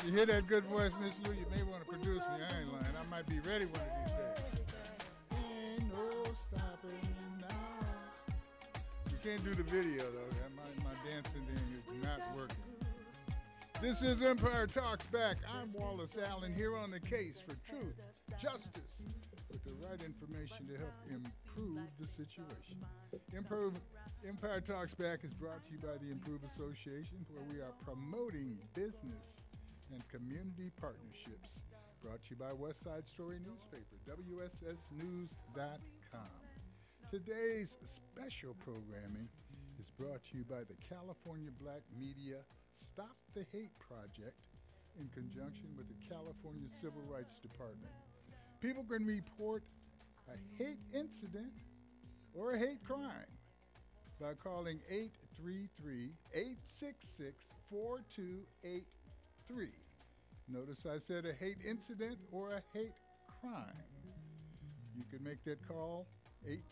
You hear that good voice, Miss Lou? You may want to produce me. I ain't lying. I might be ready one of these days. Ain't no stopping now. You can't do the video though. My dancing thing is not working. This is Empire Talks Back. I'm Wallace Allen here on the case for truth, justice, with the right information to help improve the situation. Empire Talks Back is brought to you by the Improve Association, where we are promoting business and community partnerships. Brought to you by West Side Story newspaper, WSSnews.com. Today's special programming is brought to you by the California Black Media Stop the Hate Project in conjunction with the California Civil Rights Department. People can report a hate incident or a hate crime by calling 833-866-4283. Notice I said a hate incident or a hate crime. You can make that call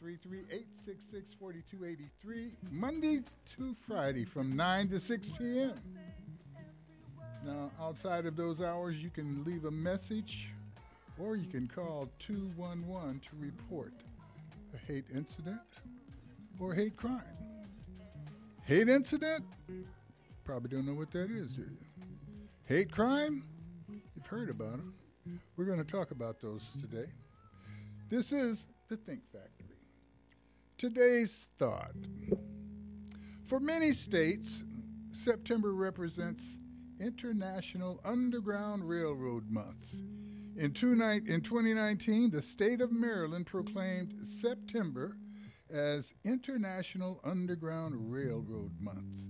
833-866-4283, Monday to Friday from 9 to 6 p.m. Now, outside of those hours, you can leave a message or you can call 211 to report a hate incident or hate crime. Hate incident? Probably don't know what that is, do you? Hate crime? You've heard about them. We're going to talk about those today. This is the Think Factory. Today's thought. For many states, September represents International Underground Railroad Month. In 2019, the state of Maryland proclaimed September as International Underground Railroad Month.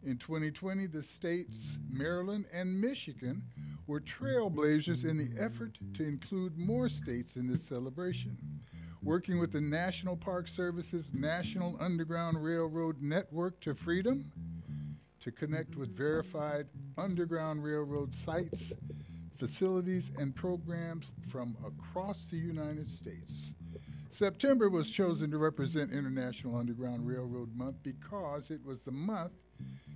In 2020, the states Maryland and Michigan were trailblazers in the effort to include more states in this celebration. Working with the National Park Service's National Underground Railroad Network to Freedom to connect with verified Underground Railroad sites, facilities, and programs from across the United States. September was chosen to represent International Underground Railroad Month because it was the month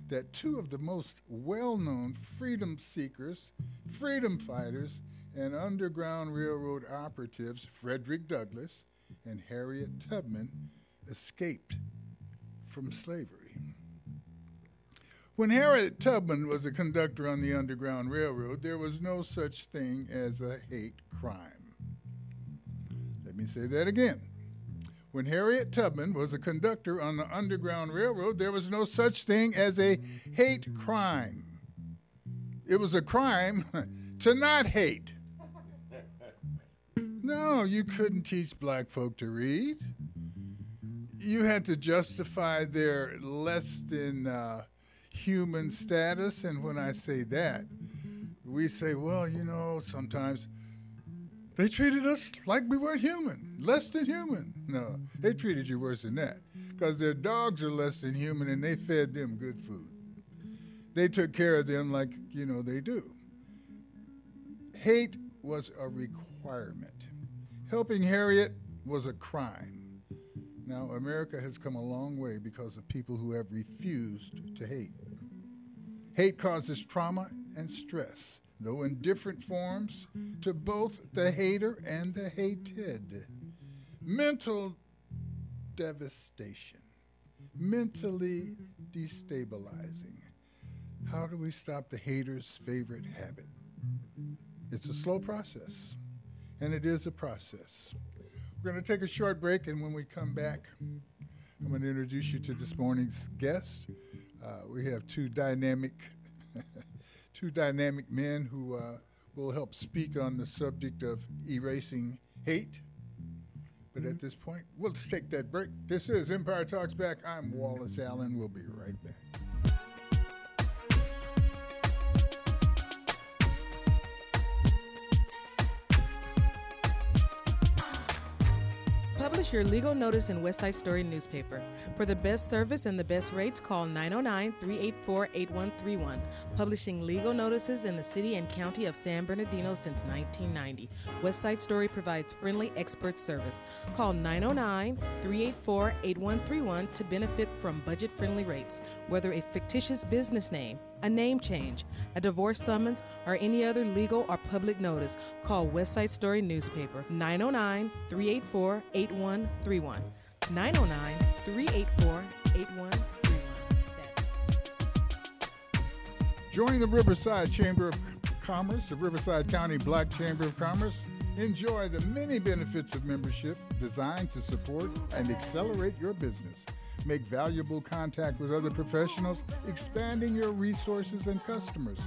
that two of the most well-known freedom seekers, freedom fighters, and Underground Railroad operatives, Frederick Douglass and Harriet Tubman, escaped from slavery. When Harriet Tubman was a conductor on the Underground Railroad, there was no such thing as a hate crime. Let me say that again. When Harriet Tubman was a conductor on the Underground Railroad, there was no such thing as a hate crime. It was a crime to not hate. No, you couldn't teach black folk to read. You had to justify their less than human status. And when I say that, we say, well, you know, sometimes they treated us like we weren't human, less than human. No, they treated you worse than that because their dogs are less than human and they fed them good food. They took care of them like, you know, they do. Hate was a requirement. Helping Harriet was a crime. Now, America has come a long way because of people who have refused to hate. Hate causes trauma and stress, though in different forms, to both the hater and the hated. Mental devastation, mentally destabilizing. How do we stop the hater's favorite habit? It's a slow process, and it is a process. We're going to take a short break, and when we come back, I'm going to introduce you to this morning's guest. We have two dynamic men who will help speak on the subject of erasing hate. But at this point, we'll just take that break. This is Empire Talks Back. I'm Wallace Allen. We'll be right back. Publish your legal notice in West Side Story newspaper. For the best service and the best rates, call 909-384-8131. Publishing legal notices in the city and county of San Bernardino since 1990. West Side Story provides friendly expert service. Call 909-384-8131 to benefit from budget-friendly rates. Whether a fictitious business name, a name change, a divorce summons, or any other legal or public notice, call Westside Story Newspaper 909-384-8131. 909-384-8131. Join the Riverside Chamber of Commerce, the Riverside County Black Chamber of Commerce. Enjoy the many benefits of membership designed to support and accelerate your business. Make valuable contact with other professionals, expanding your resources and customers.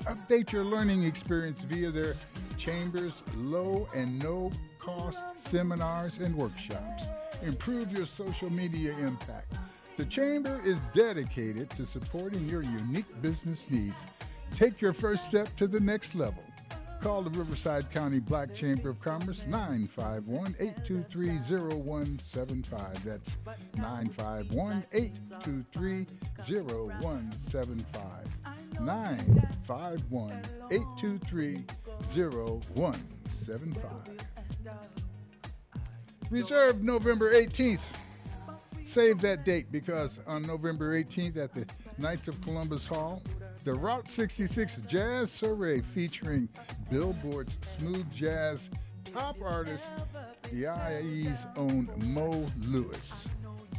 Update your learning experience via their chamber's low and no cost seminars and workshops. Improve your social media impact. The Chamber is dedicated to supporting your unique business needs. Take your first step to the next level. Call the Riverside County Black Chamber of Commerce, 951-823-0175. That's 951-823-0175. 951-823-0175. Reserve November 18th. Save that date because on November 18th at the Knights of Columbus Hall, the Route 66 Jazz Soiree featuring Billboard's smooth jazz top artist, the IAE's own Mo Lewis.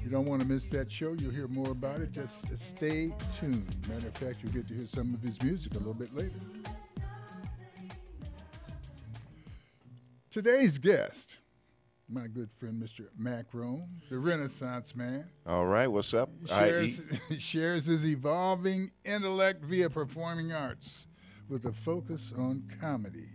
You don't want to miss that show. You'll hear more about it. Just stay tuned. Matter of fact, you'll get to hear some of his music a little bit later. Today's guest, my good friend, Mr. Mac Rome, the Renaissance man. All right, what's up? Shares his evolving intellect via performing arts with a focus on comedy.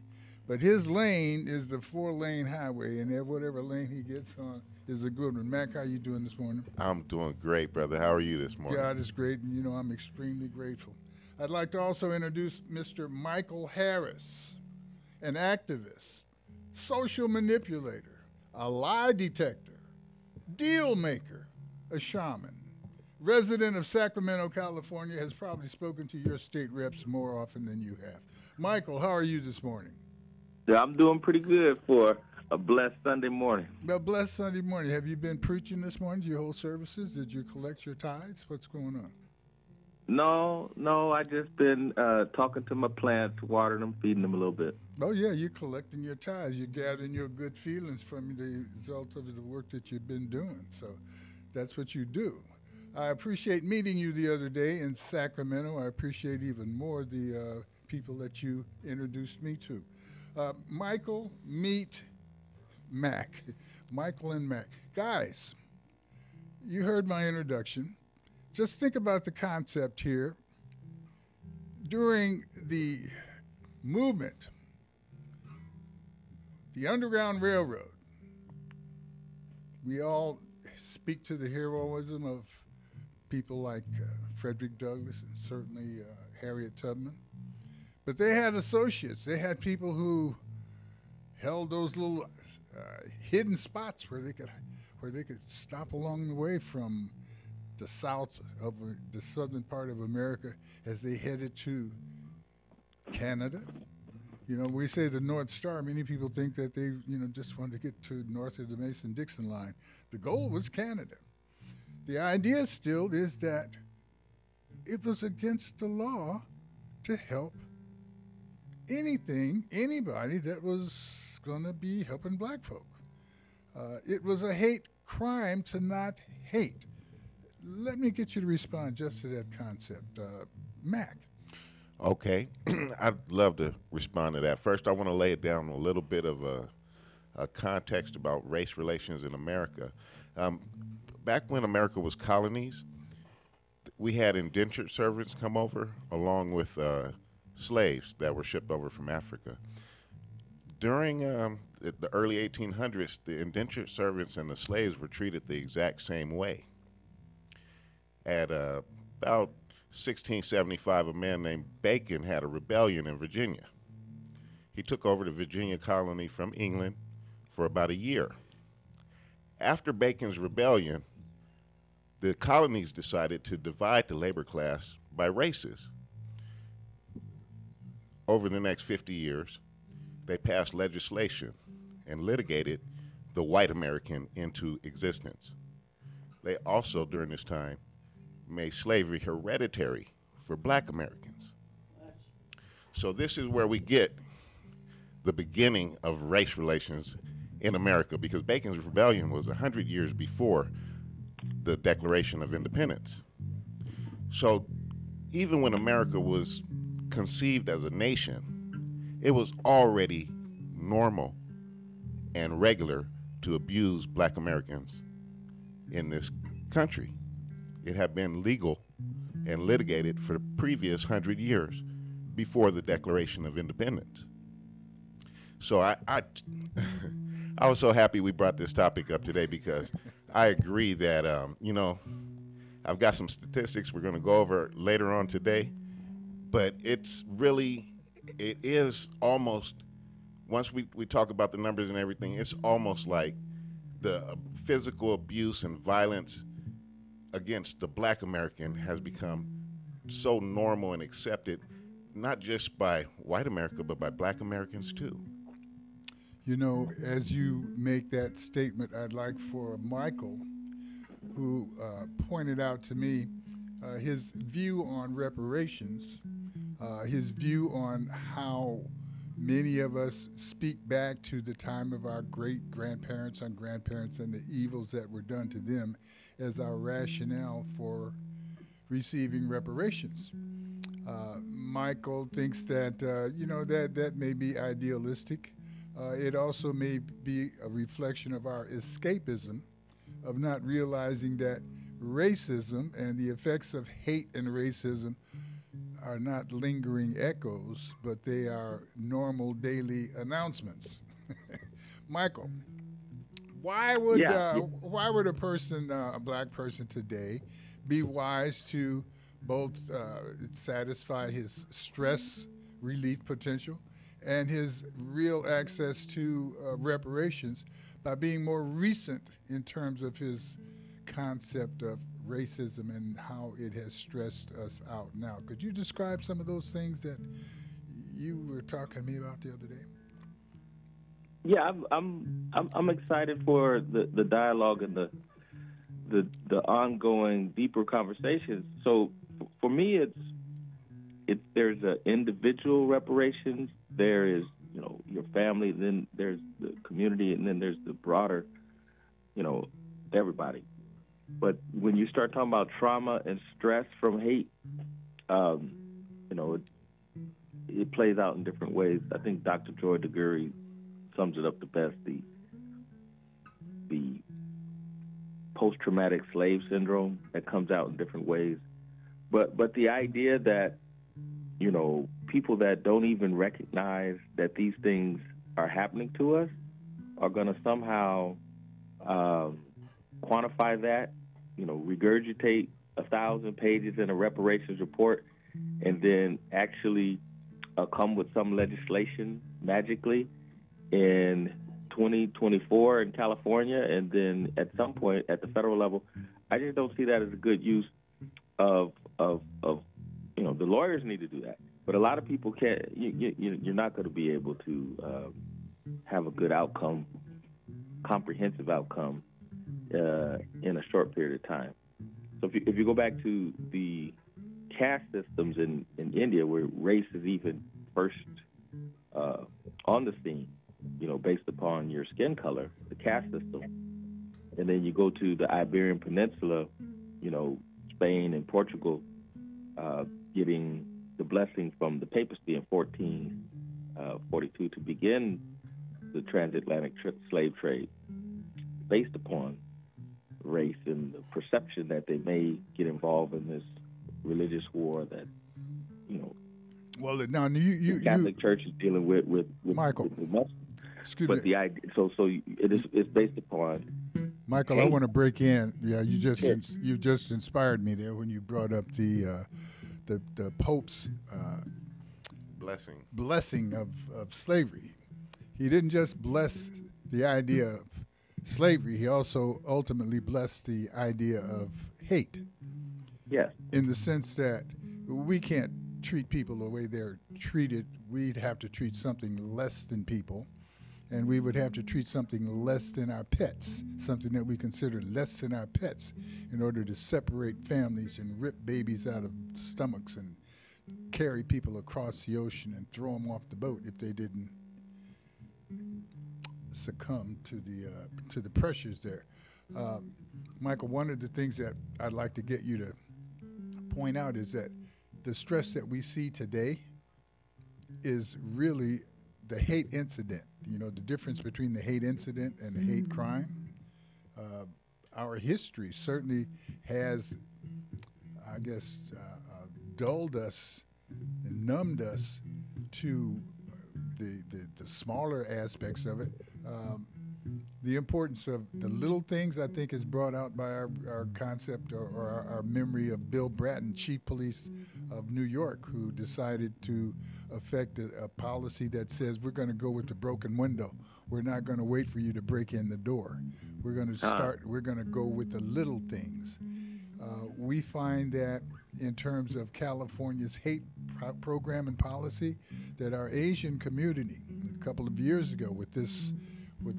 But his lane is the 4-lane highway, and whatever lane he gets on is a good one. Mac, how you doing this morning? I'm doing great, brother. How are you this morning? God is great, and you know I'm extremely grateful. I'd like to also introduce Mr. Michael Harris, an activist, social manipulator, a lie detector, deal maker, a shaman. Resident of Sacramento, California, has probably spoken to your state reps more often than you have. Michael, how are you this morning? Yeah, I'm doing pretty good for a blessed Sunday morning. Well, blessed Sunday morning. Have you been preaching this morning? Did you hold services? Did you collect your tithes? What's going on? No, I just been talking to my plants, watering them, feeding them a little bit. Oh, yeah, you're collecting your tithes. You're gathering your good feelings from the result of the work that you've been doing. So that's what you do. I appreciate meeting you the other day in Sacramento. I appreciate even more the people that you introduced me to. Michael, meet Mac. Michael and Mac. Guys, you heard my introduction. Just think about the concept here. During the movement, the Underground Railroad, we all speak to the heroism of people like Frederick Douglass and certainly Harriet Tubman. But they had associates. They had people who held those little hidden spots where they could stop along the way from the south of the southern part of America as they headed to Canada. You know, we say the North Star. Many people think that they, just wanted to get to north of the Mason-Dixon line. The goal was Canada. The idea still is that it was against the law to help anybody that was going to be helping black folk. It was a hate crime to not hate. Let me get you to respond just to that concept. Mac. Okay. I'd love to respond to that. First, I want to lay it down a little bit of a context about race relations in America. Back when America was colonies, we had indentured servants come over along with slaves that were shipped over from Africa. During the early 1800s, the indentured servants and the slaves were treated the exact same way. At about 1675, a man named Bacon had a rebellion in Virginia. He took over the Virginia colony from England for about a year. After Bacon's rebellion, the colonies decided to divide the labor class by races. Over the next 50 years, they passed legislation and litigated the white American into existence. They also, during this time, made slavery hereditary for black Americans. So this is where we get the beginning of race relations in America, because Bacon's Rebellion was 100 years before the Declaration of Independence. So even when America was conceived as a nation, it was already normal and regular to abuse black Americans in this country. It had been legal and litigated for the previous 100 years before the Declaration of Independence. So I was so happy we brought this topic up today, because I agree that, I've got some statistics we're going to go over later on today, but it is almost, once we talk about the numbers and everything, it's almost like the physical abuse and violence against the black American has become so normal and accepted, not just by white America, but by black Americans too. You know, as you make that statement, I'd like for Michael, who pointed out to me his view on reparations, his view on how many of us speak back to the time of our great-grandparents and grandparents and the evils that were done to them as our rationale for receiving reparations. Michael thinks that, that may be idealistic. It also may be a reflection of our escapism, of not realizing that racism and the effects of hate and racism are not lingering echoes, but they are normal daily announcements. Michael, why would a person, a black person today, be wise to both satisfy his stress relief potential and his real access to reparations by being more recent in terms of his concept of racism and how it has stressed us out now? Could you describe some of those things that you were talking to me about the other day? Yeah, I'm excited for the dialogue and the ongoing deeper conversations. So for me, there's an individual reparations, there is your family, then there's the community, and then there's the broader everybody. But when you start talking about trauma and stress from hate, it plays out in different ways. I think Dr. Joy DeGury sums it up the best. The post-traumatic slave syndrome that comes out in different ways. But the idea that, people that don't even recognize that these things are happening to us are going to somehow quantify that, regurgitate 1,000 pages in a reparations report, and then actually come with some legislation magically in 2024 in California, and then at some point at the federal level. I just don't see that as a good use of the lawyers need to do that, but a lot of people can't. You're not going to be able to have a good outcome, comprehensive outcome in a short period of time. So if you go back to the caste systems in India, where race is even first on the scene, based upon your skin color, the caste system, and then you go to the Iberian Peninsula, Spain and Portugal, getting the blessing from the papacy in 1442 to begin the transatlantic slave trade, based upon race and the perception that they may get involved in this religious war that, Well, now the Catholic Church is dealing with Michael. With Muslims. Excuse but me. the idea, so it's based upon. Michael, I want to break in. Yeah, you just inspired me there when you brought up the Pope's blessing of slavery. He didn't just bless the idea of slavery; he also ultimately blessed the idea of hate. Yes. In the sense that we can't treat people the way they're treated. We'd have to treat something less than people. and we would have to treat something less than our pets, something that we consider less than our pets, in order to separate families and rip babies out of stomachs and carry people across the ocean and throw them off the boat if they didn't succumb to the pressures there. Michael, one of the things that I'd like to get you to point out is that the stress that we see today is really the hate incident. You know, the difference between the hate incident and the hate crime. Our history certainly has, I guess, dulled us and numbed us to the smaller aspects of it. The importance of the little things, I think, is brought out by our concept or our memory of Bill Bratton, Chief Police of New York, who decided to affect a policy that says we're going to go with the broken window. We're not going to wait for you to break in the door. We're going to start. We're going to go with the little things. We find that in terms of California's hate program and policy, that our Asian community, a couple of years ago with this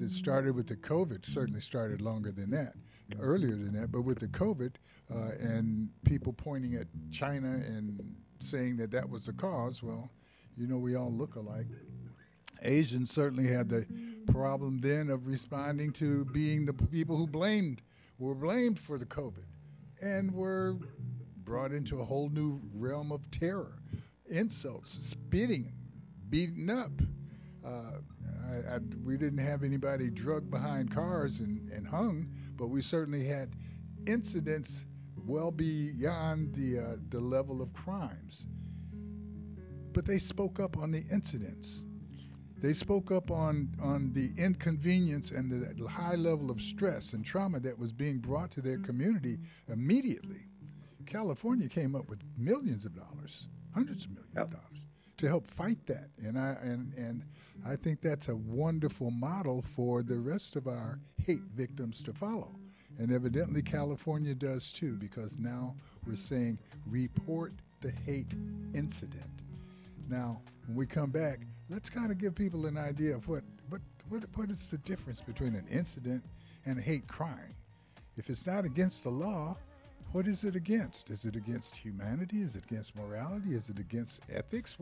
started with the COVID, certainly started longer than that, earlier than that, but with the COVID and people pointing at China and saying that that was the cause, well, you know, we all look alike. Asians certainly had the problem then of responding to being the people who were blamed for the COVID and were brought into a whole new realm of terror, insults, spitting, beaten up. We didn't have anybody drugged behind cars and hung, but we certainly had incidents well beyond the level of crimes. But they spoke up on the incidents. They spoke up on the inconvenience and the high level of stress and trauma that was being brought to their community immediately. California came up with millions of dollars, hundreds of millions of dollars, to help fight that. And I think that's a wonderful model for the rest of our hate victims to follow. And evidently California does too, because now we're saying report the hate incident. Now, when we come back, let's kind of give people an idea of what is the difference between an incident and a hate crime. If it's not against the law, what is it against? Is it against humanity? Is it against morality? Is it against ethics?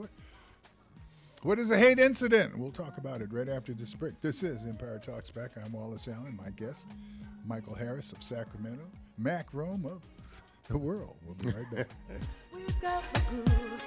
What is a hate incident? We'll talk about it right after this break. This is Empire Talks Back. I'm Wallace Allen. My guest, Michael Harris of Sacramento, Mac Rome of the world. We'll be right back. We've got the groove.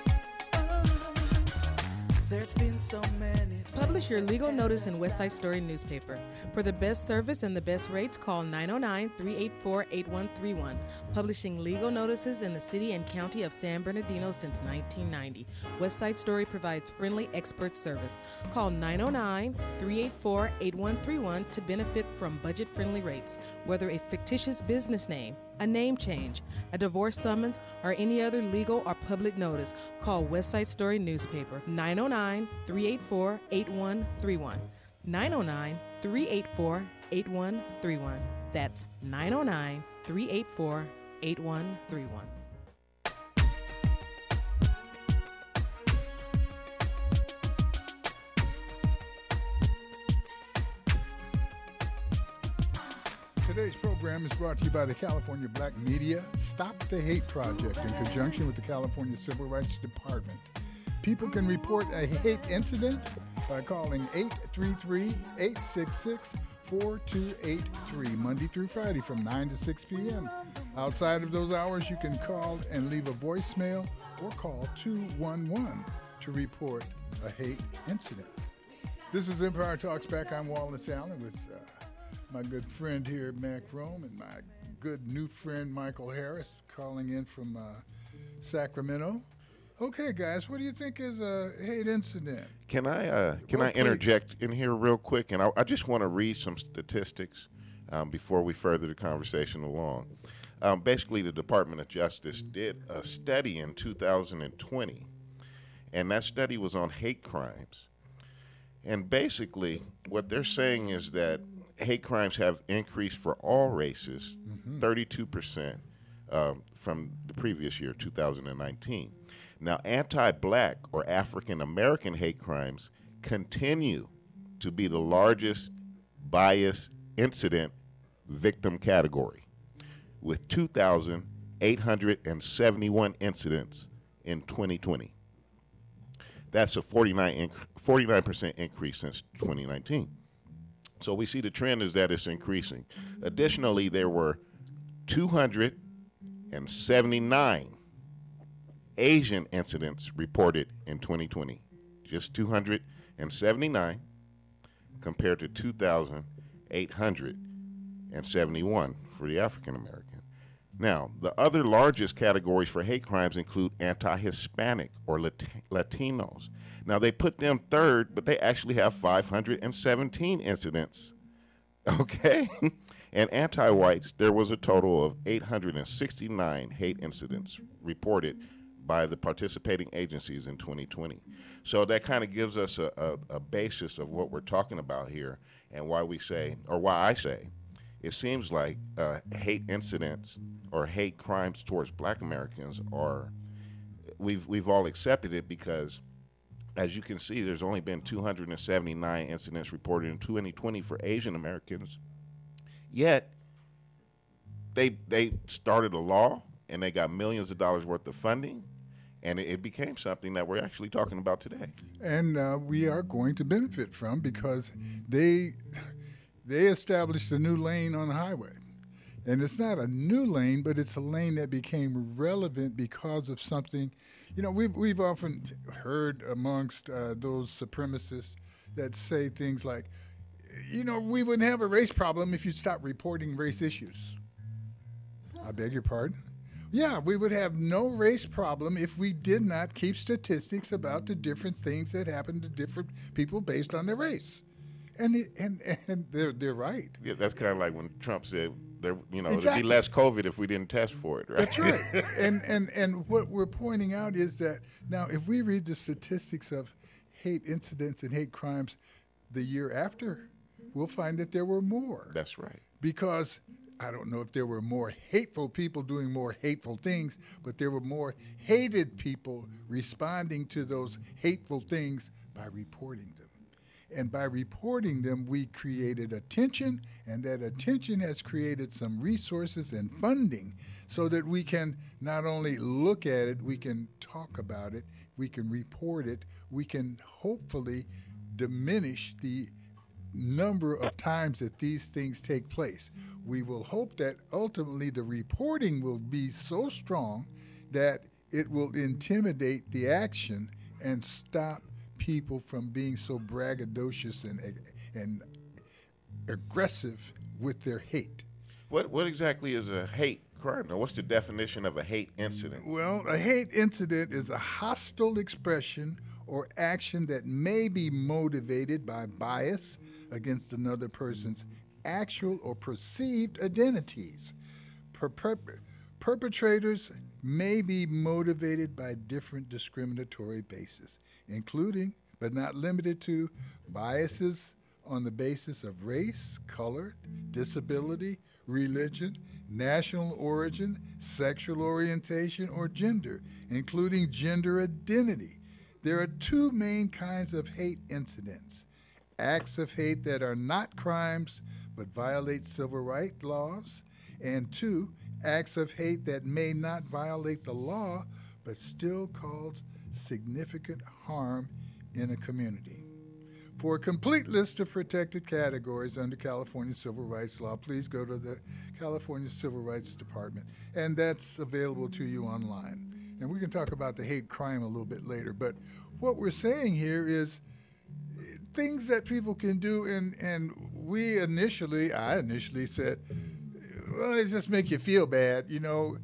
There's been so many. Publish your legal notice in West Side Story newspaper. For the best service and the best rates, call 909-384-8131. Publishing legal notices in the city and county of San Bernardino since 1990. West Side Story provides friendly expert service. Call 909-384-8131 to benefit from budget-friendly rates. Whether a fictitious business name, a name change, a divorce summons, or any other legal or public notice, call West Side Story newspaper 909-384-8131. 909-384-8131. That's 909-384-8131. Today's program is brought to you by the California Black Media Stop the Hate Project in conjunction with the California Civil Rights Department. People can report a hate incident by calling 833-866-4283 Monday through Friday from 9 to 6 p.m. Outside of those hours, you can call and leave a voicemail or call 211 to report a hate incident. This is Empire Talks Back. I'm Wallace Allen with my good friend here, Mac Rome, and my good new friend, Michael Harris, calling in from Sacramento. Okay, guys, what do you think is a hate incident? Can I interject in here real quick? And I just want to read some statistics before we further the conversation along. Basically, the Department of Justice did a study in 2020, and that study was on hate crimes. And basically, what they're saying is that hate crimes have increased for all races, 32% from the previous year, 2019. Now, anti-black or African-American hate crimes continue to be the largest bias incident victim category, with 2,871 incidents in 2020. That's a 49% increase since 2019. So we see the trend is that it's increasing. Additionally, there were 279 Asian incidents reported in 2020. Just 279 compared to 2,871 for the African American. Now, the other largest categories for hate crimes include anti-Hispanic or Latinos. Now, they put them third, but they actually have 517 incidents. Okay? And anti-whites, there was a total of 869 hate incidents reported by the participating agencies in 2020. So that kind of gives us a basis of what we're talking about here, and why we say, or why I say, it seems like hate incidents or hate crimes towards Black Americans are, we've all accepted it, because as you can see, there's only been 279 incidents reported in 2020 for Asian Americans. Yet they started a law and they got millions of dollars worth of funding, and it became something that we're actually talking about today. And we are going to benefit from, because they established a new lane on the highway. And it's not a new lane, but it's a lane that became relevant because of something. You know, we've often heard amongst those supremacists that say things like, you know, we wouldn't have a race problem if you stopped reporting race issues. I beg your pardon? Yeah, we would have no race problem if we did not keep statistics about the different things that happen to different people based on their race. And they're right. Yeah, that's kind of like when Trump said, Exactly. There'd be less COVID if we didn't test for it, right? That's right. and what we're pointing out is that now, if we read the statistics of hate incidents and hate crimes the year after, we'll find that there were more. That's right. Because I don't know if there were more hateful people doing more hateful things, but there were more hated people responding to those hateful things by reporting them. And by reporting them, we created attention, and that attention has created some resources and funding so that we can not only look at it, we can talk about it, we can report it, we can hopefully diminish the number of times that these things take place. We will hope that ultimately the reporting will be so strong that it will intimidate the action and stop people from being so braggadocious and aggressive with their hate. What exactly is a hate crime? Now, what's the definition of a hate incident? Well, a hate incident is a hostile expression or action that may be motivated by bias against another person's actual or perceived identities. Perpetrators may be motivated by different discriminatory bases, including, but not limited to, biases on the basis of race, color, disability, religion, national origin, sexual orientation, or gender, including gender identity. There are two main kinds of hate incidents: acts of hate that are not crimes but violate civil rights laws, and two, acts of hate that may not violate the law but still cause significant harm in a community. For a complete list of protected categories under California civil rights law, please go to the California Civil Rights Department, and that's available to you online. And we can talk about the hate crime a little bit later, but what we're saying here is things that people can do, and I initially said, well, it just make you feel bad. You know,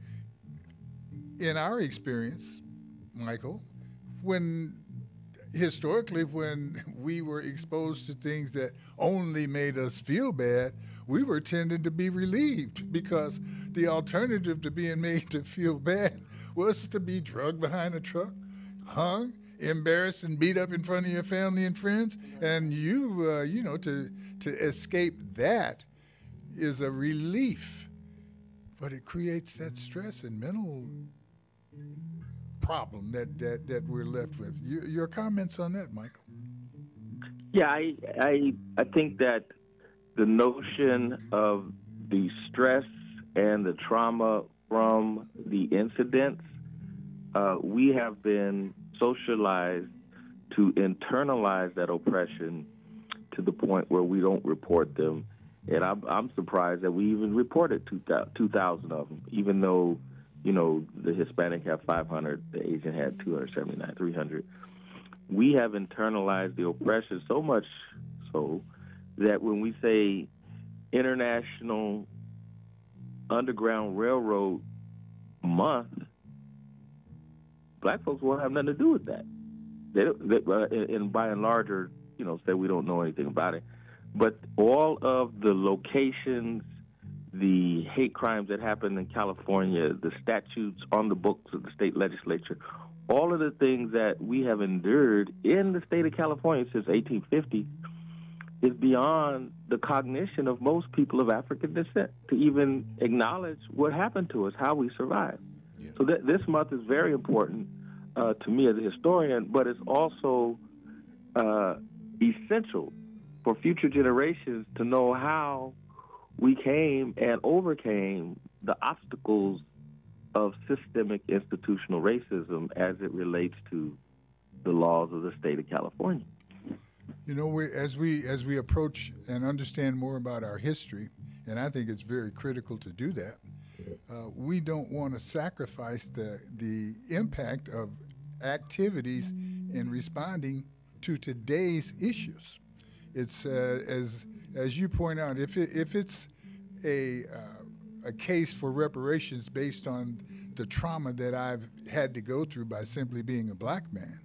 in our experience, Michael, historically, when we were exposed to things that only made us feel bad, we were tending to be relieved, because the alternative to being made to feel bad was to be drugged behind a truck, hung, embarrassed, and beat up in front of your family and friends. And to escape that is a relief, but it creates that stress and mental problem that we're left with. Your comments on that, Michael? Yeah, I think that the notion of the stress and the trauma from the incidents, we have been socialized to internalize that oppression to the point where we don't report them. And I'm surprised that we even reported 2,000 of them, even though, the Hispanic have 500, the Asian had 279, 300. We have internalized the oppression so much so that when we say International Underground Railroad Month, black folks won't have nothing to do with that. And by and large, say we don't know anything about it. But all of the locations, the hate crimes that happened in California, the statutes on the books of the state legislature, all of the things that we have endured in the state of California since 1850 is beyond the cognition of most people of African descent to even acknowledge what happened to us, how we survived. Yeah. So this month is very important to me as a historian, but it's also essential for future generations to know how we came and overcame the obstacles of systemic institutional racism as it relates to the laws of the state of California. As we approach and understand more about our history, and I think it's very critical to do that, we don't want to sacrifice the impact of activities in responding to today's issues. It's as you point out, if it's a case for reparations based on the trauma that I've had to go through by simply being a black man,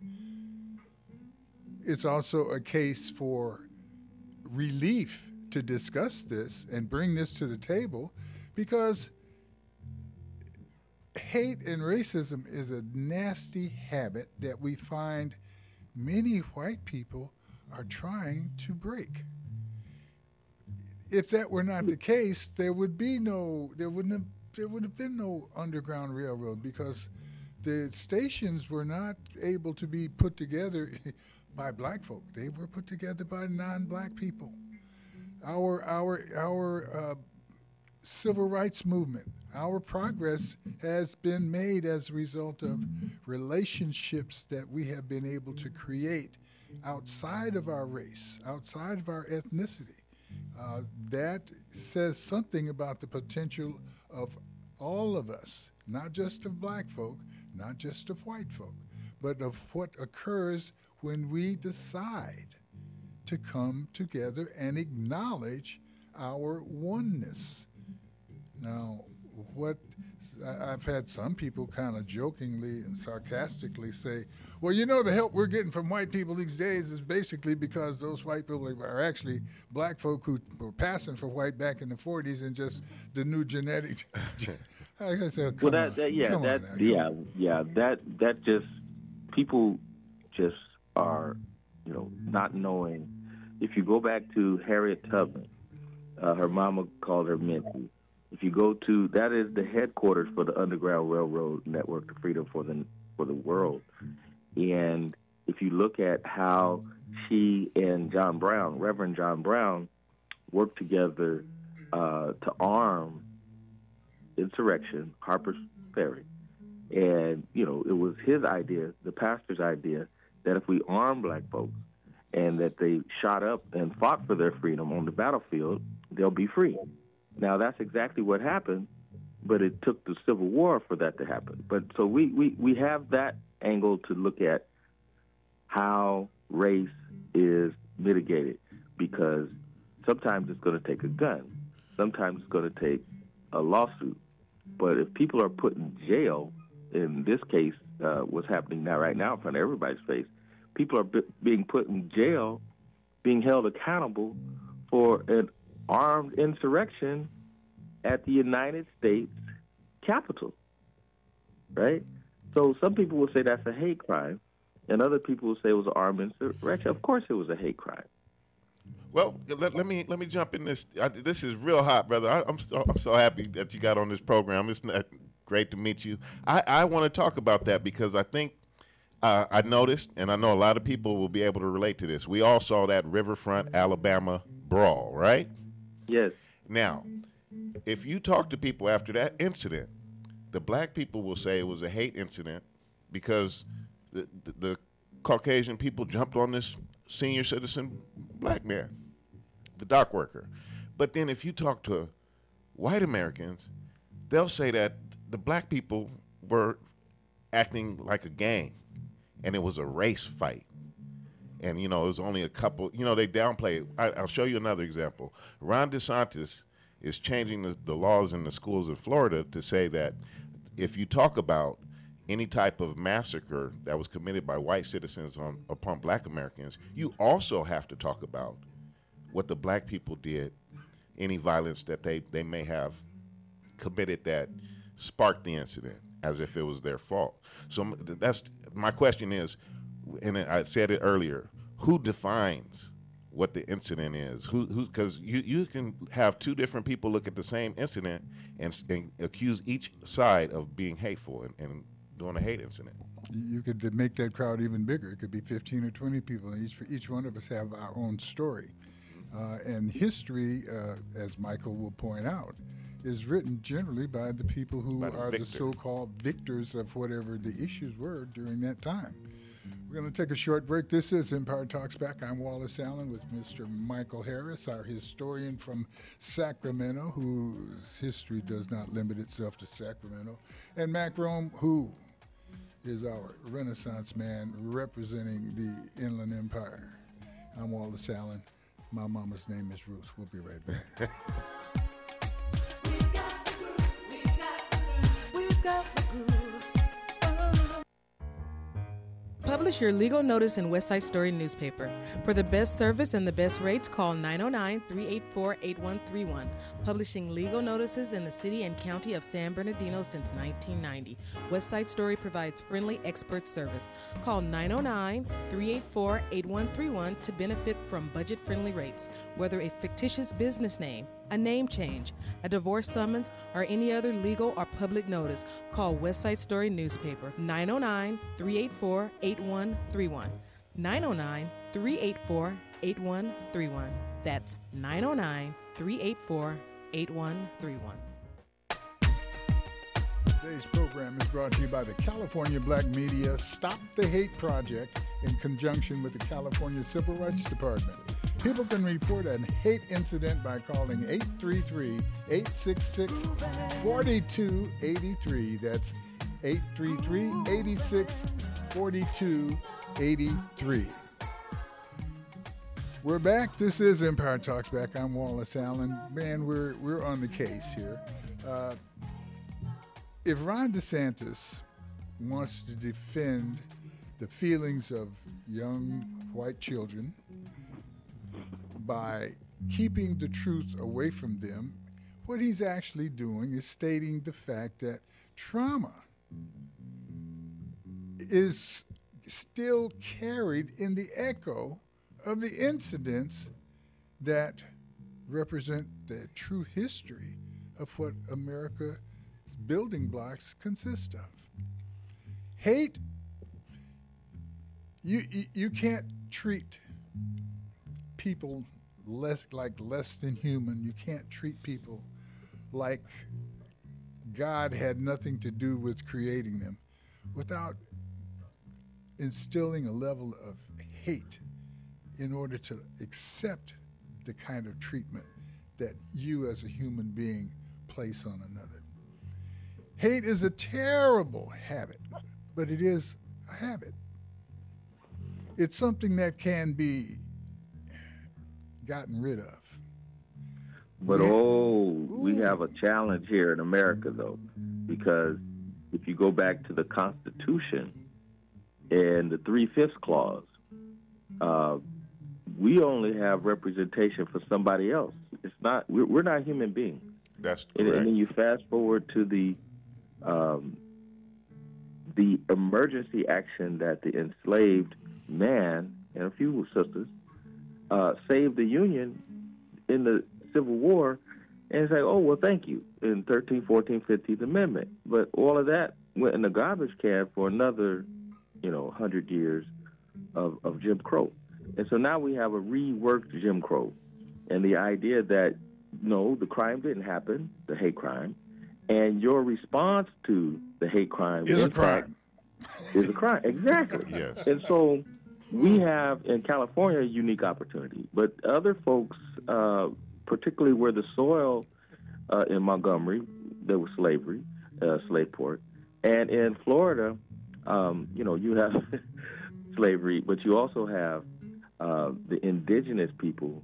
it's also a case for relief to discuss this and bring this to the table, because hate and racism is a nasty habit that we find many white people are trying to break. If that were not the case, there wouldn't have been no Underground Railroad, because the stations were not able to be put together by black folk. They were put together by non-black people. Our civil rights movement, our progress has been made as a result of relationships that we have been able to create outside of our race, outside of our ethnicity. That says something about the potential of all of us, not just of black folk, not just of white folk, but of what occurs when we decide to come together and acknowledge our oneness. Now, I've had some people kind of jokingly and sarcastically say, well, the help we're getting from white people these days is basically because those white people are actually black folk who were passing for white back in the 40s and just the new genetic. I said, that just, people just are, not knowing. If you go back to Harriet Tubman, her mama called her Minty. If you go to, that is the headquarters for the Underground Railroad Network of Freedom for the World. And if you look at how she and John Brown, Reverend John Brown, worked together to arm insurrection, Harper's Ferry. And, it was his idea, the pastor's idea, that if we arm black folks and that they shot up and fought for their freedom on the battlefield, they'll be free. Now, that's exactly what happened, but it took the Civil War for that to happen. But so we have that angle to look at how race is mitigated, because sometimes it's going to take a gun. Sometimes it's going to take a lawsuit. But if people are put in jail, in this case, what's happening right now in front of everybody's face, people are being put in jail, being held accountable for an armed insurrection at the United States Capitol, right? So some people will say that's a hate crime, and other people will say it was an armed insurrection. Of course it was a hate crime. Well, let me jump in this. This is real hot, brother. I'm so happy that you got on this program. It's great to meet you. I want to talk about that because I think I noticed, and I know a lot of people will be able to relate to this. We all saw that Riverfront, Alabama brawl, right? Yes. Now, if you talk to people after that incident, the black people will say it was a hate incident because the Caucasian people jumped on this senior citizen black man, the dock worker. But then if you talk to white Americans, they'll say that the black people were acting like a gang and it was a race fight. And, it was only a couple, they downplay it. I'll show you another example. Ron DeSantis is changing the laws in the schools in Florida to say that if you talk about any type of massacre that was committed by white citizens upon black Americans, you also have to talk about what the black people did, any violence that they may have committed that sparked the incident, as if it was their fault. So that's my question is, and I said it earlier, who defines what the incident is? Who? Because you can have two different people look at the same incident and accuse each side of being hateful and doing a hate incident. You could make that crowd even bigger. It could be 15 or 20 people, and each one of us have our own story. And history, as Michael will point out, is written generally by the people who are the so-called victors of whatever the issues were during that time. We're going to take a short break. This is Empire Talks Back. I'm Wallace Allen with Mr. Michael Harris, our historian from Sacramento, whose history does not limit itself to Sacramento, and Mac Rome, who is our Renaissance man representing the Inland Empire. I'm Wallace Allen. My mama's name is Ruth. We'll be right back. We've got the groove. Publish your legal notice in Westside Story newspaper. For the best service and the best rates, call 909-384-8131. Publishing legal notices in the city and county of San Bernardino since 1990. Westside Story provides friendly expert service. Call 909-384-8131 to benefit from budget-friendly rates. Whether a fictitious business name, a name change, a divorce summons, or any other legal or public notice, call Westside Story newspaper 909-384-8131. 909-384-8131. That's 909-384-8131. Today's program is brought to you by the California Black Media Stop the Hate Project in conjunction with the California Civil Rights Department. People can report a hate incident by calling 833-866-4283. That's 833-86-4283. We're back. This is Empire Talks Back. I'm Wallace Allen. Man, we're on the case here. If Ron DeSantis wants to defend the feelings of young white children by keeping the truth away from them, what he's actually doing is stating the fact that trauma is still carried in the echo of the incidents that represent the true history of what America's building blocks consist of. Hate, you can't treat people less than human. You can't treat people like God had nothing to do with creating them without instilling a level of hate in order to accept the kind of treatment that you as a human being place on another. Hate is a terrible habit, but it is a habit. It's something that can be gotten rid of. But we have a challenge here in America, though, because if you go back to the Constitution and the 3/5 clause, we only have representation for somebody else. It's not. We're not human beings. That's correct. And then you fast forward to the emergency action that the enslaved man and a few sisters saved the Union in the Civil War, and say, oh, well, thank you, in 13th, 14th, 15th Amendment. But all of that went in the garbage can for another 100 years of Jim Crow. And so now we have a reworked Jim Crow. And the idea that, no, the crime didn't happen, the hate crime, and your response to the hate crime Is a crime. Is a crime. Exactly. Yes. And so we have in California a unique opportunity. But other folks, particularly where the soil in Montgomery, there was slavery, slave port. And in Florida, you have slavery, but you also have the indigenous people,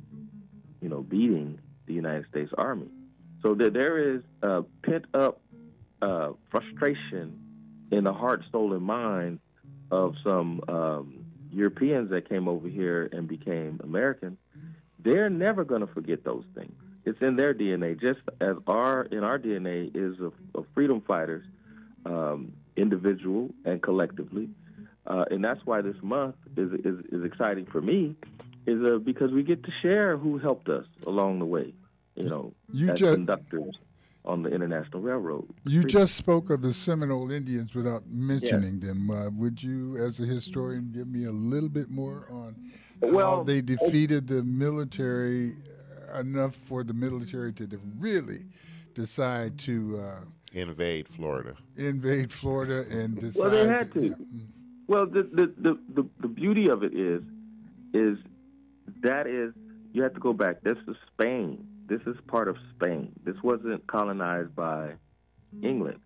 beating the United States Army. So there is pent-up frustration in the heart, soul, and mind of some Europeans that came over here and became American. They're never going to forget those things. It's in their DNA, just as in our DNA is of freedom fighters, individual and collectively. And that's why this month is exciting for me, is because we get to share who helped us along the way, as conductors on the International Railroad. You just spoke of the Seminole Indians without mentioning them. Would you, as a historian, give me a little bit more on how they defeated the military enough for the military to really decide to invade Florida and decide? Well, they had to. Well, the beauty of it is you have to go back. This is Spain. This is part of Spain. This wasn't colonized by England.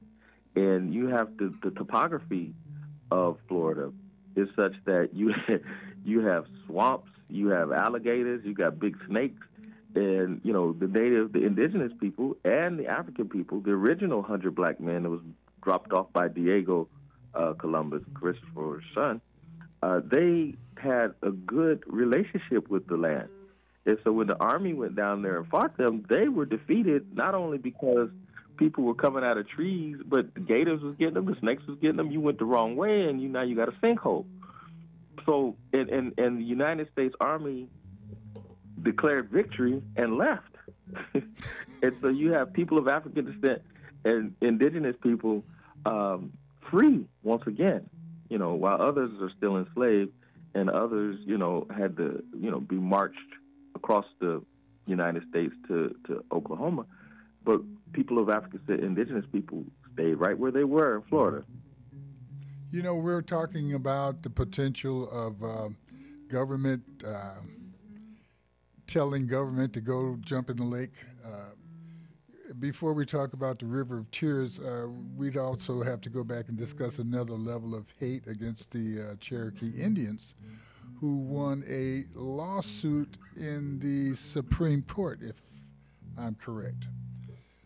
And you have the topography of Florida is such that you have swamps, you have alligators, you got big snakes, and the indigenous people and the African people, the original 100 black men that was dropped off by Diego Columbus, Christopher's son, they had a good relationship with the land. And so when the army went down there and fought them, they were defeated not only because people were coming out of trees, but the gators was getting them, the snakes was getting them. You went the wrong way, and now you got a sinkhole. So, and the United States Army declared victory and left. And so you have people of African descent and indigenous people free once again, while others are still enslaved and others, had to, be marched across the United States to Oklahoma. But people of African descent, indigenous people, stayed right where they were in Florida. We're talking about the potential of government telling government to go jump in the lake. Before we talk about the River of Tears, we'd also have to go back and discuss another level of hate against the Cherokee Indians, who won a lawsuit in the Supreme Court, if I'm correct.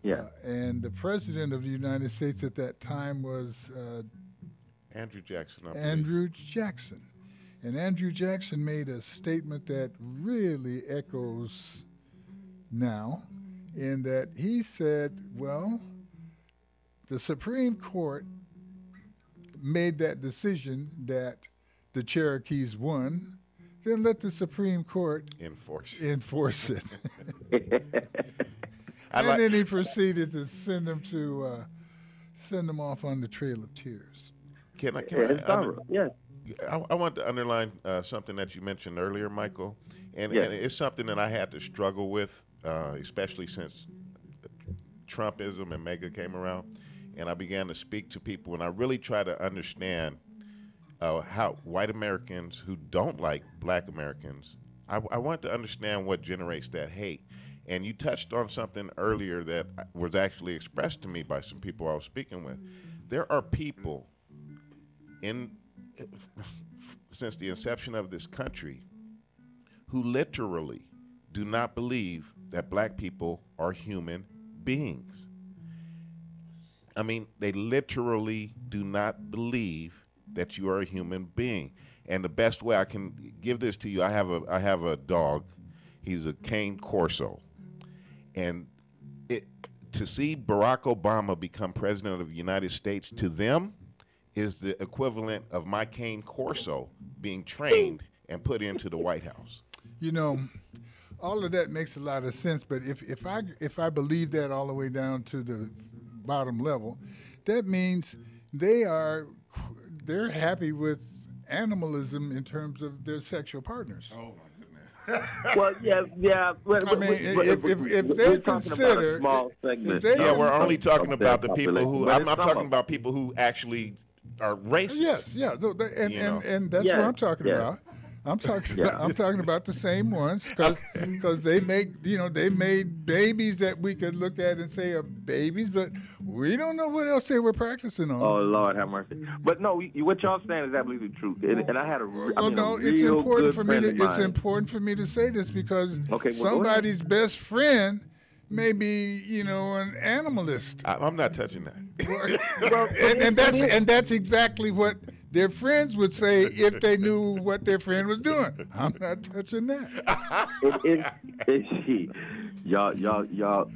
Yeah. And the president of the United States at that time was Andrew Jackson. Andrew Jackson. And Andrew Jackson made a statement that really echoes now, in that he said, well, the Supreme Court made that decision that the Cherokees won, then let the Supreme Court enforce it. Then he proceeded to send them off on the Trail of Tears. I want to underline something that you mentioned earlier, Michael, and it's something that I had to struggle with, especially since Trumpism and MAGA came around, and I began to speak to people, and I really try to understand how white Americans who don't like black Americans, I want to understand what generates that hate. And you touched on something earlier that was actually expressed to me by some people I was speaking with. There are people since the inception of this country who literally do not believe that black people are human beings. I mean, they literally do not believe that you are a human being. And the best way I can give this to you, I have a dog. He's a Cane Corso. And to see Barack Obama become president of the United States, to them, is the equivalent of my Cane Corso being trained and put into the White House. All of that makes a lot of sense, but if I believe that all the way down to the bottom level, that means they are they're happy with animalism in terms of their sexual partners. Oh my goodness. Well, yeah. I mean, if they we're talking about consider, a small segment. if they- Yeah, we're of- only talking of about their the people who. population, but I'm it's not some talking of about people who actually are racist. Yes, yeah, and, You know. and that's Yes, what I'm talking yes. about. I'm talking Yeah. I'm talking about the same ones because they make they made babies that we could look at and say are babies, but we don't know what else they were practicing on. Oh Lord, have mercy. But no, what y'all saying is absolutely true. And I had a, I mean, no, a it's real important good for me friend to of mine. important for me to say this because Okay, well, go ahead. somebody's best friend may be an animalist. I'm not touching that. Well, and that's exactly what their friends would say if they knew what their friend was doing. I'm not touching that. Y'all.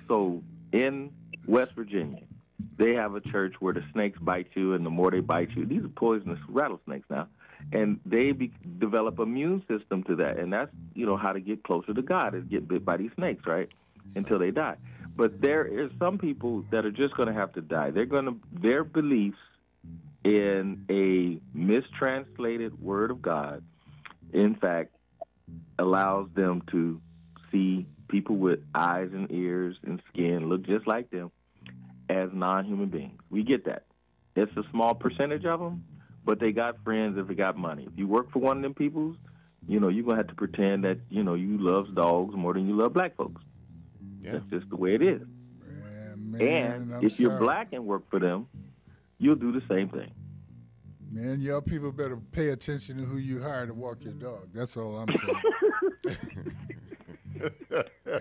So in West Virginia, they have a church where the snakes bite you, and the more they bite you, these are poisonous rattlesnakes now, and they develop an immune system to that, and that's how to get closer to God is get bit by these snakes, right, until they die. But there is some people that are just going to have to die. Their beliefs in a mistranslated word of God, in fact, allows them to see people with eyes and ears and skin look just like them as non-human beings. We get that. It's a small percentage of them, but they got friends if they got money. If you work for one of them peoples, you're going to have to pretend that, you love dogs more than you love black folks. Yeah. That's just the way it is. Man, And I'm if you're sorry. black and work for them, you'll do the same thing. Man, y'all people better pay attention to who you hire to walk your dog. That's all I'm saying.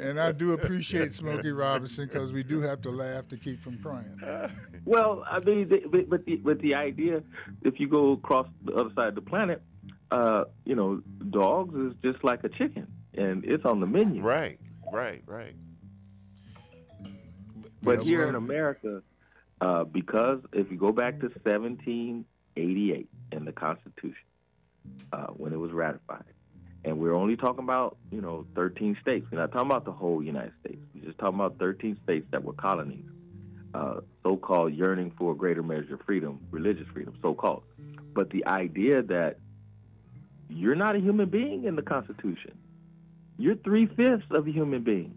And I do appreciate Smokey Robinson because we do have to laugh to keep from crying. Well, I mean, but the idea, if you go across the other side of the planet, dogs is just like a chicken, and it's on the menu. Right. But Yeah, here well- in America, because if you go back to 1788 in the Constitution, when it was ratified, and we're only talking about 13 states. We're not talking about the whole United States. We're just talking about 13 states that were colonies, so-called yearning for a greater measure of freedom, religious freedom, so-called. But the idea that you're not a human being in the Constitution, you're 3/5 of a human being.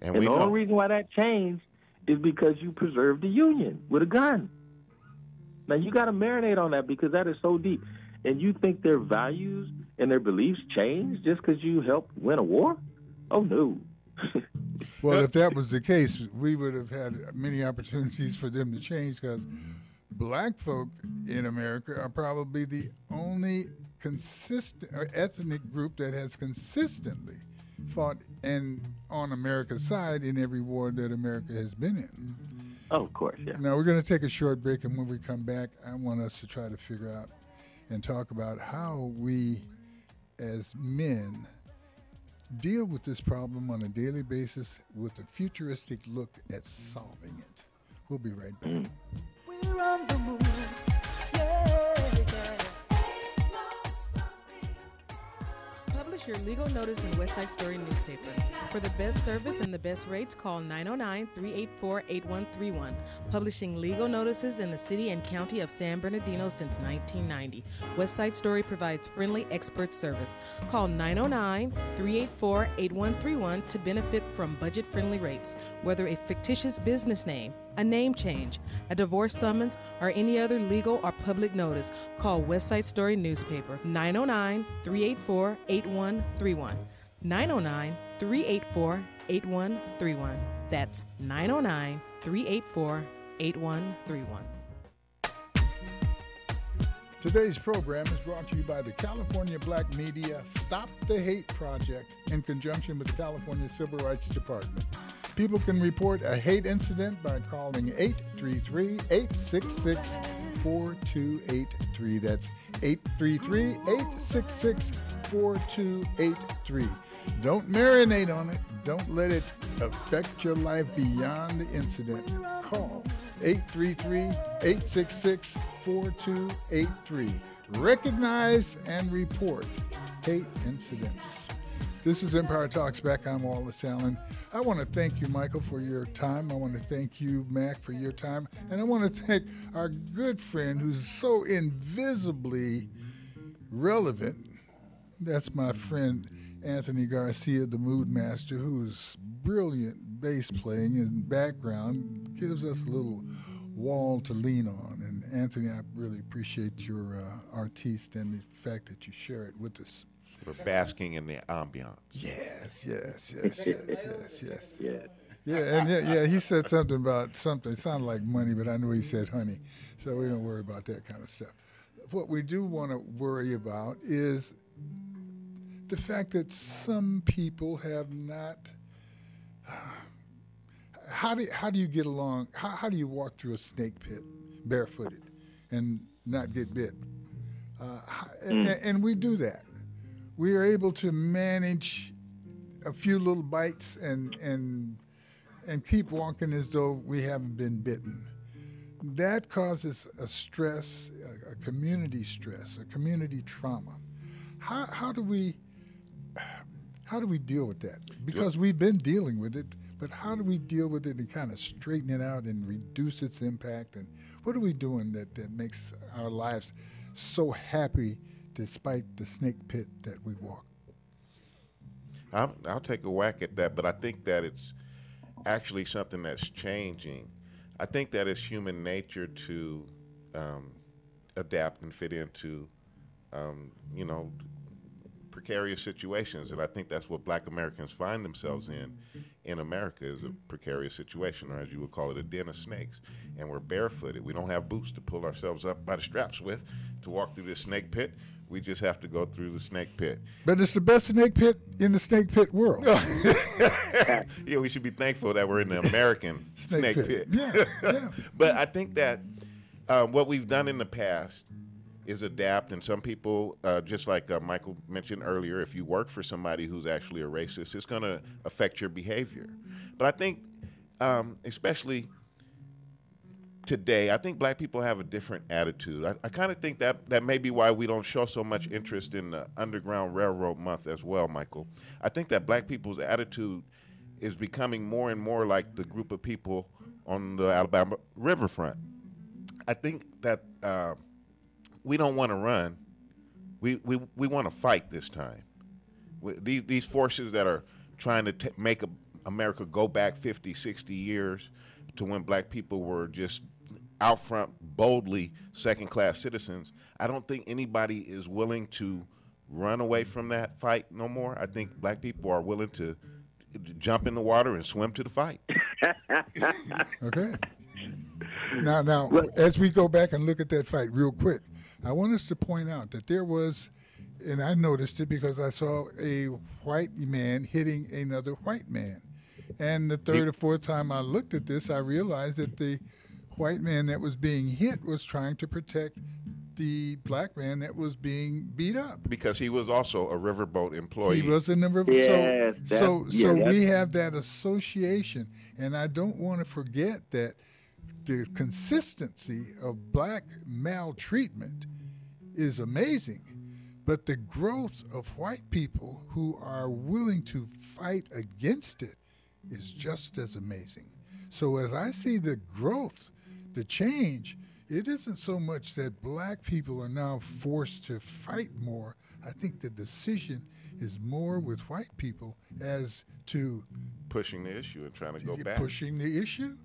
And And we the know. only reason why that changed is because you preserved the Union with a gun. Now, you got to marinate on that because that is so deep. And you think their values and their beliefs change just because you helped win a war? Oh, no. Well, if that was the case, we would have had many opportunities for them to change because black folk in America are probably the only consistent or ethnic group that has consistently fought and on America's side in every war that America has been in. Oh, of course, yeah. Now, we're going to take a short break, and when we come back, I want us to try to figure out and talk about how we as men deal with this problem on a daily basis with a futuristic look at solving it. We'll be right back. We're on the move. Yeah. Publish your legal notice in West Side Story newspaper. For the best service and the best rates, call 909-384-8131. Publishing legal notices in the city and county of San Bernardino since 1990. West Side Story provides friendly expert service. Call 909-384-8131 to benefit from budget-friendly rates. Whether a fictitious business name, a name change, a divorce summons, or any other legal or public notice, call West Side Story newspaper 909-384-8131. 909-384-8131. That's 909-384-8131. Today's program is brought to you by the California Black Media Stop the Hate Project in conjunction with the California Civil Rights Department. People can report a hate incident by calling 833-866-4283. That's 833-866-4283. Don't marinate on it. Don't let it affect your life beyond the incident. Call 833-866-4283. Recognize and report hate incidents. This is Empire Talks Back. I'm Wallace Allen. I want to thank you, Michael, for your time. I want to thank you, Mac, for your time. And I want to thank our good friend who's so invisibly relevant. That's my friend Anthony Garcia, the Mood Master, who's brilliant bass playing and background, gives us a little wall to lean on. And Anthony, I really appreciate your artiste and the fact that you share it with us. We're basking in the ambiance. Yes. Yeah. Yeah, he said something about something. It sounded like money, but I know he said honey. So we don't worry about that kind of stuff. What we do want to worry about is the fact that some people have not. How do you get along? How do you walk through a snake pit barefooted and not get bit? And we do that. We are able to manage a few little bites and keep walking as though we haven't been bitten. That causes a stress, a community stress, a community trauma. How do we deal with that? Because we've been dealing with it, but how do we deal with it and kind of straighten it out and reduce its impact? And what are we doing that makes our lives so happy despite the snake pit that we walk? I'll take a whack at that, but I think that it's actually something that's changing. I think that it's human nature to adapt and fit into, precarious situations, and I think that's what Black Americans find themselves in America, is a precarious situation, or as you would call it, a den of snakes. And we're barefooted. We don't have boots to pull ourselves up by the straps with to walk through this snake pit. We just have to go through the snake pit. But it's the best snake pit in the snake pit world. Yeah, we should be thankful that we're in the American snake pit. Yeah. But I think that what we've done in the past is adapt, and some people, just like Michael mentioned earlier, if you work for somebody who's actually a racist, it's going to affect your behavior. But I think, especially today, I think Black people have a different attitude. I kind of think that may be why we don't show so much interest in the Underground Railroad Month as well, Michael. I think that Black people's attitude is becoming more and more like the group of people on the Alabama riverfront. I think that we don't want to run. We want to fight this time. These forces that are trying to make America go back 50, 60 years to when Black people were just out front, boldly second-class citizens, I don't think anybody is willing to run away from that fight no more. I think Black people are willing to jump in the water and swim to the fight. Okay. Now, as we go back and look at that fight real quick, I want us to point out that there was, and I noticed it because I saw a white man hitting another white man. And the third or fourth time I looked at this, I realized that the white man that was being hit was trying to protect the Black man that was being beat up. Because he was also a riverboat employee. He was a number of we have that association, and I don't want to forget that the consistency of Black maltreatment is amazing, but the growth of white people who are willing to fight against it is just as amazing. So as I see the growth, the change, it isn't so much that Black people are now forced to fight more. I think the decision is more with white people as to pushing the issue and trying to go back. Pushing the issue.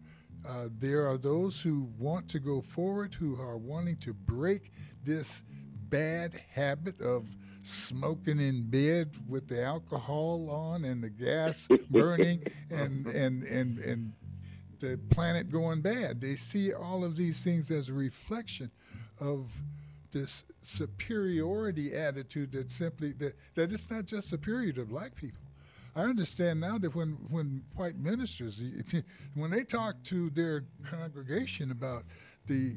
There are those who want to go forward, who are wanting to break this bad habit of smoking in bed with the alcohol on and the gas burning and the planet going bad. They see all of these things as a reflection of this superiority attitude that simply that it's not just superior to Black people. I understand now that when white ministers, when they talk to their congregation about the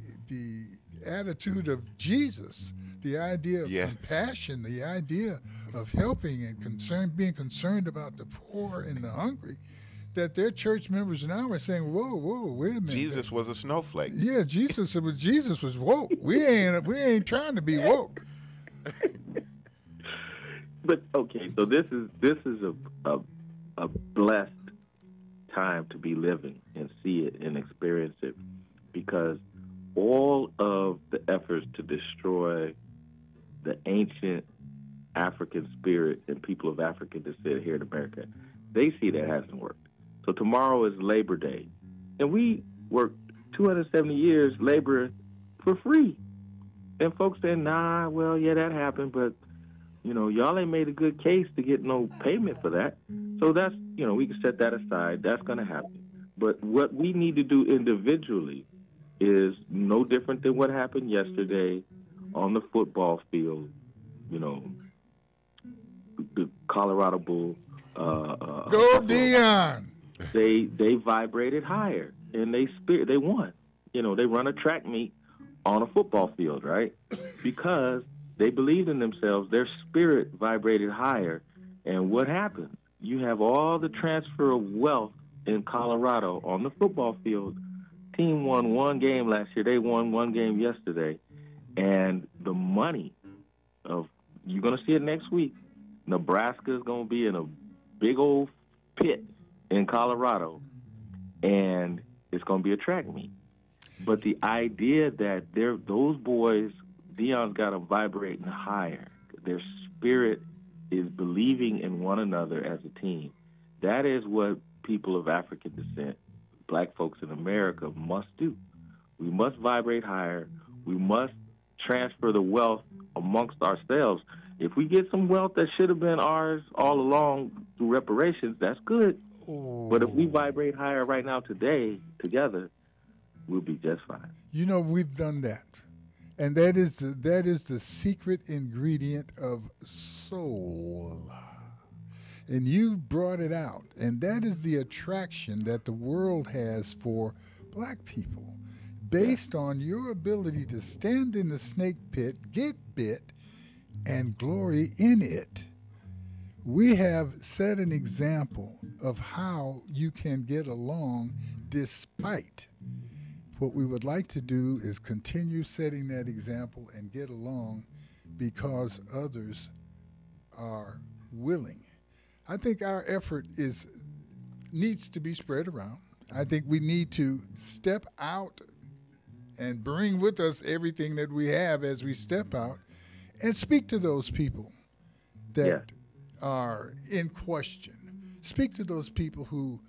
attitude of Jesus, the idea of compassion, the idea of helping and being concerned about the poor and the hungry, that their church members now are saying, "Whoa, wait a minute." Jesus was a snowflake. Yeah, Jesus was woke. We ain't trying to be woke. But okay, so this is a blessed time to be living and see it and experience it, because all of the efforts to destroy the ancient African spirit and people of African descent here in America, they see that hasn't worked. So tomorrow is Labor Day, and we worked 270 years labor for free. And folks saying, nah, well, yeah, that happened, but, you know, y'all ain't made a good case to get no payment for that. So that's, you know, we can set that aside. That's going to happen. But what we need to do individually is no different than what happened yesterday on the football field. You know, the Colorado Bull. Go Deion! They vibrated higher, and they won. You know, they run a track meet on a football field, right? Because they believed in themselves. Their spirit vibrated higher. And what happened? You have all the transfer of wealth in Colorado on the football field. Team won one game last year. They won one game yesterday. And the money you're going to see it next week. Nebraska is going to be in a big old pit in Colorado, and it's going to be a track meet. But the idea that those boys, Deion's got them vibrating higher. Their spirit is believing in one another as a team. That is what people of African descent, black folks in America, must do. We must vibrate higher. We must transfer the wealth amongst ourselves. If we get some wealth that should have been ours all along through reparations, that's good. Oh. But if we vibrate higher right now today together, we'll be just fine. You know, we've done that. And that is the secret ingredient of soul. And you've brought it out. And that is the attraction that the world has for black people, based on your ability to stand in the snake pit, get bit, and glory in it. We have set an example of how you can get along despite. What we would like to do is continue setting that example and get along because others are willing. I think our effort needs to be spread around. I think we need to step out and bring with us everything that we have as we step out and speak to those people that are in question. Speak to those people who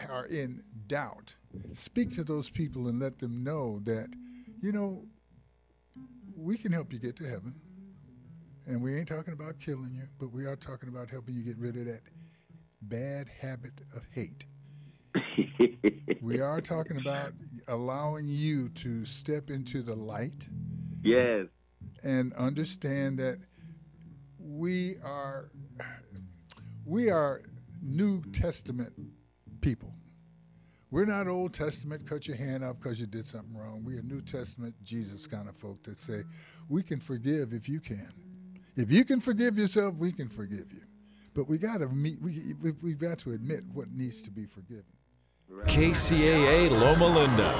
are in doubt. Speak to those people and let them know that, you know, we can help you get to heaven. And we ain't talking about killing you, but we are talking about helping you get rid of that bad habit of hate. We are talking about allowing you to step into the light. Yes. And understand that we are New Testament people. We're not Old Testament, cut your hand off because you did something wrong. We are New Testament Jesus kind of folk that say, we can forgive if you can. If you can forgive yourself, we can forgive you. But we've got to admit what needs to be forgiven. KCAA Loma Linda.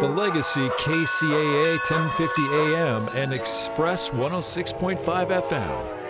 The Legacy KCAA 1050 AM and Express 106.5 FM.